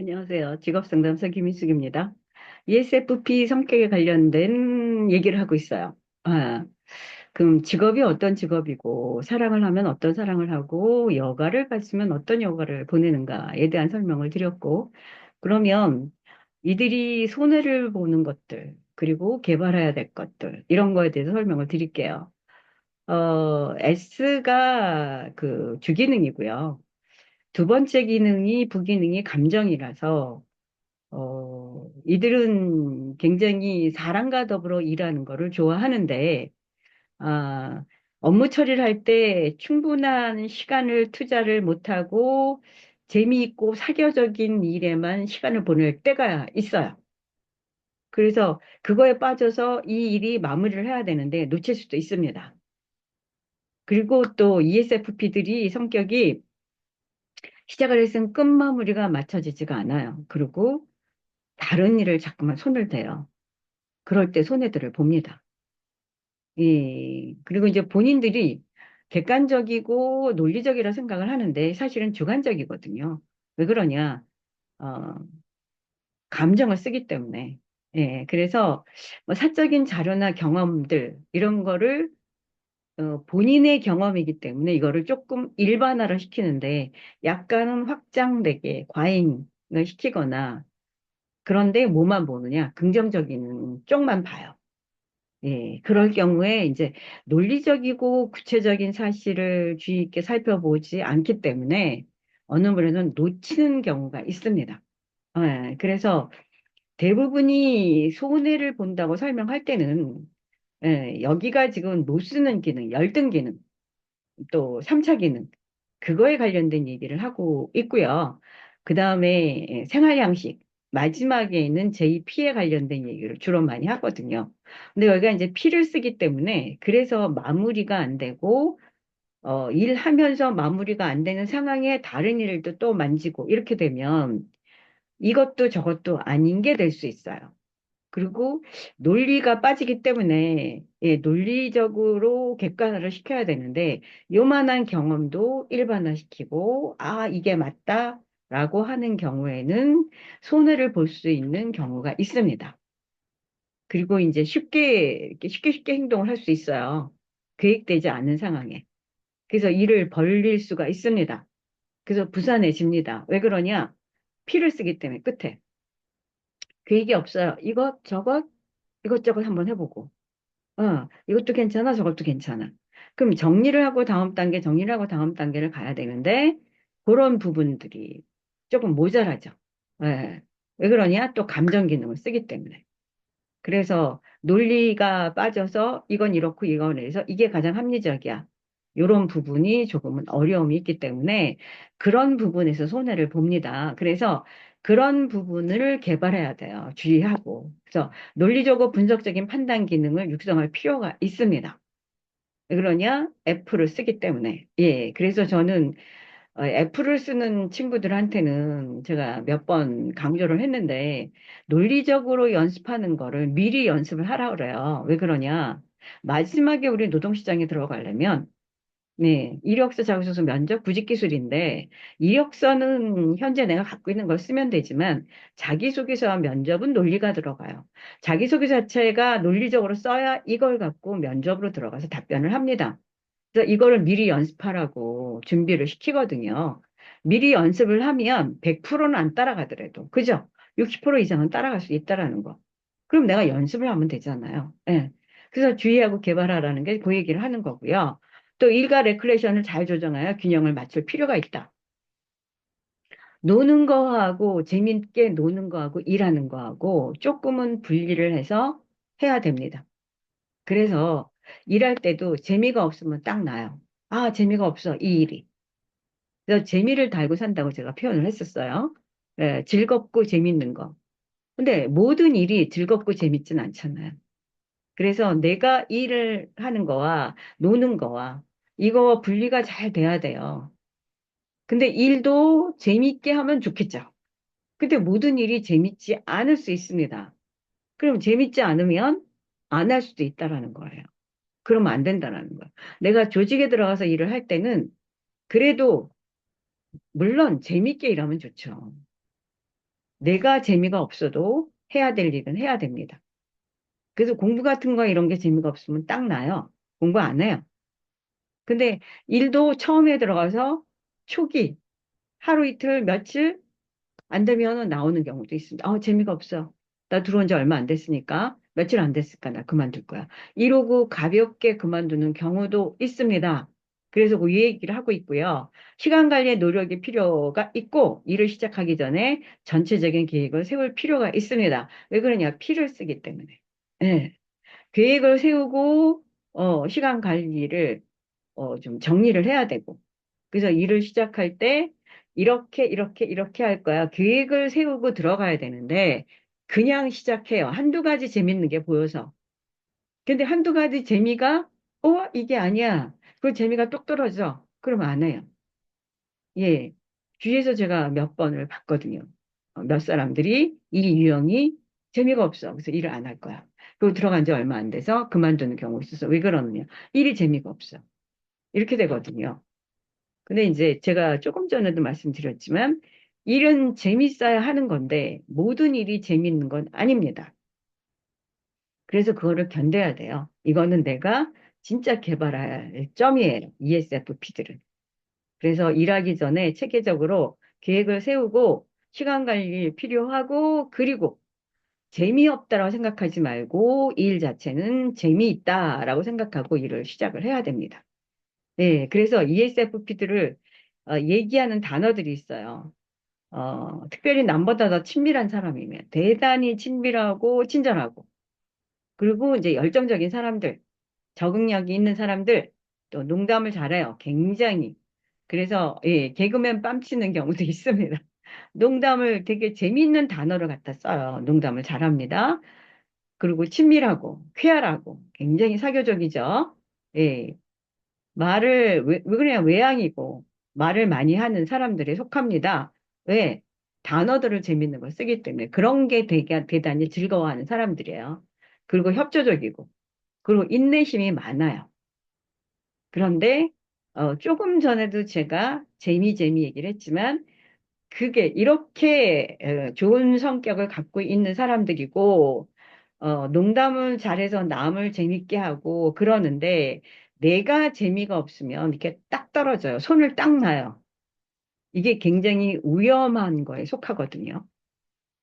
안녕하세요. 직업상담사 김인숙입니다. ESFP 성격에 관련된 얘기를 하고 있어요. 아, 그럼 직업이 어떤 직업이고, 사랑을 하면 어떤 사랑을 하고, 여가를 가지면 어떤 여가를 보내는가에 대한 설명을 드렸고, 그러면 이들이 손해를 보는 것들, 그리고 개발해야 될 것들, 이런 거에 대해서 설명을 드릴게요. S가 그 주기능이고요. 두 번째 기능이 부기능이 감정이라서 이들은 굉장히 사람과 더불어 일하는 거를 좋아하는데, 아, 업무 처리를 할 때 충분한 시간을 투자를 못하고 재미있고 사교적인 일에만 시간을 보낼 때가 있어요. 그래서 그거에 빠져서 이 일이 마무리를 해야 되는데 놓칠 수도 있습니다. 그리고 또 ESFP들이 성격이 시작을 했으면 끝마무리가 맞춰지지가 않아요. 그리고 다른 일을 자꾸만 손을 대요. 그럴 때 손해들을 봅니다. 예. 그리고 이제 본인들이 객관적이고 논리적이라 생각을 하는데 사실은 주관적이거든요. 왜 그러냐? 어, 감정을 쓰기 때문에. 예. 그래서 뭐 사적인 자료나 경험들, 이런 거를 본인의 경험이기 때문에 이거를 조금 일반화를 시키는데 약간은 확장되게 과잉을 시키거나 그런데 뭐만 보느냐? 긍정적인 쪽만 봐요. 예, 그럴 경우에 이제 논리적이고 구체적인 사실을 주의 있게 살펴보지 않기 때문에 어느 분에는 놓치는 경우가 있습니다. 그래서 대부분이 손해를 본다고 설명할 때는 여기가 지금 못 쓰는 기능, 열등 기능, 또 3차 기능, 그거에 관련된 얘기를 하고 있고요. 그 다음에 생활 양식, 마지막에는 제2P에 관련된 얘기를 주로 많이 하거든요. 근데 여기가 이제 P를 쓰기 때문에 그래서 마무리가 안 되고 일하면서 마무리가 안 되는 상황에 다른 일도 또 만지고 이렇게 되면 이것도 저것도 아닌 게 될 수 있어요. 그리고 논리가 빠지기 때문에 예, 논리적으로 객관화를 시켜야 되는데 요만한 경험도 일반화시키고 아 이게 맞다라고 하는 경우에는 손해를 볼 수 있는 경우가 있습니다. 그리고 이제 쉽게 행동을 할 수 있어요. 계획되지 않은 상황에. 그래서 일을 벌릴 수가 있습니다. 그래서 부산해집니다. 왜 그러냐? 피를 쓰기 때문에 끝에 계획이 없어요. 이것저것 이것저것 한번 해보고 이것도 괜찮아, 저것도 괜찮아. 그럼 정리를 하고 다음 단계를 가야 되는데, 그런 부분들이 조금 모자라죠. 예. 왜 그러냐? 또 감정 기능을 쓰기 때문에. 그래서 논리가 빠져서 이건 이렇고 이건 이래서 이게 가장 합리적이야. 이런 부분이 조금은 어려움이 있기 때문에 그런 부분에서 손해를 봅니다. 그래서 그런 부분을 개발해야 돼요. 주의하고. 그래서 논리적으로 분석적인 판단 기능을 육성할 필요가 있습니다. 왜 그러냐? F를 쓰기 때문에. 예. 그래서 저는 애플을 쓰는 친구들한테는 제가 몇 번 강조를 했는데, 논리적으로 연습하는 거를 미리 연습을 하라 그래요. 왜 그러냐? 마지막에 우리 노동시장에 들어가려면, 네, 이력서, 자기소개, 면접, 구직기술인데, 이력서는 현재 내가 갖고 있는 걸 쓰면 되지만, 자기소개서와 면접은 논리가 들어가요. 자기소개 자체가 논리적으로 써야 이걸 갖고 면접으로 들어가서 답변을 합니다. 그래서 이거를 미리 연습하라고 준비를 시키거든요. 미리 연습을 하면 100%는 안 따라가더라도, 그죠? 60% 이상은 따라갈 수 있다라는 거. 그럼 내가 연습을 하면 되잖아요. 예. 그래서 주의하고 개발하라는 게 그 얘기를 하는 거고요. 또 일과 레크레이션을 잘 조정하여 균형을 맞출 필요가 있다. 노는 거하고, 재밌게 노는 거하고, 일하는 거하고 조금은 분리를 해서 해야 됩니다. 그래서 일할 때도 재미가 없으면 딱 나요. 아, 재미가 없어, 이 일이. 그래서 재미를 달고 산다고 제가 표현을 했었어요. 예, 즐겁고 재밌는 거. 근데 모든 일이 즐겁고 재밌진 않잖아요. 그래서 내가 일을 하는 거와 노는 거와 이거 분리가 잘 돼야 돼요. 근데 일도 재밌게 하면 좋겠죠. 근데 모든 일이 재밌지 않을 수 있습니다. 그럼 재밌지 않으면 안 할 수도 있다라는 거예요. 그러면 안 된다라는 거예요. 내가 조직에 들어가서 일을 할 때는 그래도 물론 재밌게 일하면 좋죠. 내가 재미가 없어도 해야 될 일은 해야 됩니다. 그래서 공부 같은 거 이런 게 재미가 없으면 딱 나요. 공부 안 해요. 근데 일도 처음에 들어가서 초기, 하루 이틀, 며칠 안 되면 나오는 경우도 있습니다. 재미가 없어. 나 들어온 지 얼마 안 됐으니까, 며칠 안 됐을까, 나 그만둘 거야. 이러고 가볍게 그만두는 경우도 있습니다. 그래서 그 얘기를 하고 있고요. 시간 관리에 노력이 필요가 있고, 일을 시작하기 전에 전체적인 계획을 세울 필요가 있습니다. 왜 그러냐? 피를 쓰기 때문에. 예. 계획을 세우고, 시간 관리를, 좀 정리를 해야 되고, 그래서 일을 시작할 때 이렇게 할 거야. 계획을 세우고 들어가야 되는데 그냥 시작해요. 한두 가지 재밌는 게 보여서. 근데 한두 가지 재미가 이게 아니야. 그 재미가 뚝 떨어져. 그러면 안 해요. 예. 주위에서 제가 몇 번을 봤거든요. 몇 사람들이 이 유형이 재미가 없어. 그래서 일을 안 할 거야. 그리고 들어간 지 얼마 안 돼서 그만두는 경우가 있어서 왜 그러느냐. 일이 재미가 없어. 이렇게 되거든요. 근데 이제 제가 조금 전에도 말씀드렸지만 일은 재밌어야 하는 건데 모든 일이 재밌는 건 아닙니다. 그래서 그거를 견뎌야 돼요. 이거는 내가 진짜 개발할 점이에요. ESFP들은. 그래서 일하기 전에 체계적으로 계획을 세우고 시간 관리 필요하고 그리고 재미없다라고 생각하지 말고 일 자체는 재미있다라고 생각하고 일을 시작을 해야 됩니다. 네, 그래서 ESFP들을 얘기하는 단어들이 있어요. 특별히 남보다 더 친밀한 사람이면 대단히 친밀하고 친절하고 그리고 이제 열정적인 사람들, 적응력이 있는 사람들, 또 농담을 잘해요. 굉장히. 그래서 예, 개그맨 뺨치는 경우도 있습니다. 농담을 되게 재미있는 단어를 갖다 써요. 농담을 잘합니다. 그리고 친밀하고 쾌활하고 굉장히 사교적이죠. 예, 말을 왜 그냥 외향이고 말을 많이 하는 사람들에 속합니다. 왜? 단어들을 재밌는 걸 쓰기 때문에 그런 게 되게 대단히 즐거워하는 사람들이에요. 그리고 협조적이고 그리고 인내심이 많아요. 그런데 조금 전에도 제가 재미 얘기를 했지만 그게 이렇게 좋은 성격을 갖고 있는 사람들이고 농담을 잘해서 남을 재밌게 하고 그러는데 내가 재미가 없으면 이렇게 딱 떨어져요. 손을 딱 놔요. 이게 굉장히 위험한 거에 속하거든요.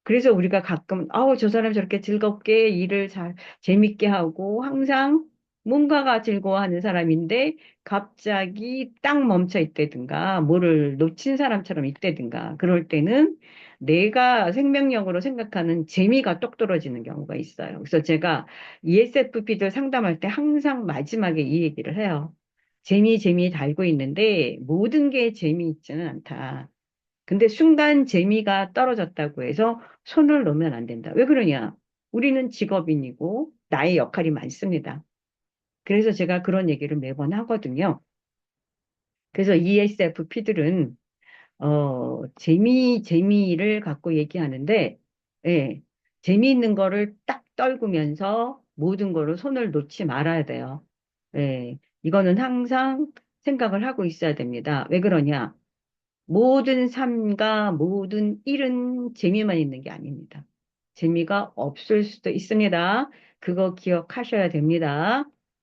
그래서 우리가 가끔, 저 사람 저렇게 즐겁게 일을 잘, 재밌게 하고, 항상 뭔가가 즐거워하는 사람인데, 갑자기 딱 멈춰 있다든가, 뭐를 놓친 사람처럼 있다든가, 그럴 때는 내가 생명력으로 생각하는 재미가 똑 떨어지는 경우가 있어요. 그래서 제가 ESFP들 상담할 때 항상 마지막에 이 얘기를 해요. 재미 달고 있는데, 모든 게 재미있지는 않다. 근데 순간 재미가 떨어졌다고 해서 손을 놓으면 안 된다. 왜 그러냐? 우리는 직업인이고 나의 역할이 많습니다. 그래서 제가 그런 얘기를 매번 하거든요. 그래서 ESFP들은 재미를 갖고 얘기하는데, 예, 재미있는 거를 딱 떨구면서 모든 거를 손을 놓지 말아야 돼요. 예, 이거는 항상 생각을 하고 있어야 됩니다. 왜 그러냐? 모든 삶과 모든 일은 재미만 있는 게 아닙니다. 재미가 없을 수도 있습니다. 그거 기억하셔야 됩니다.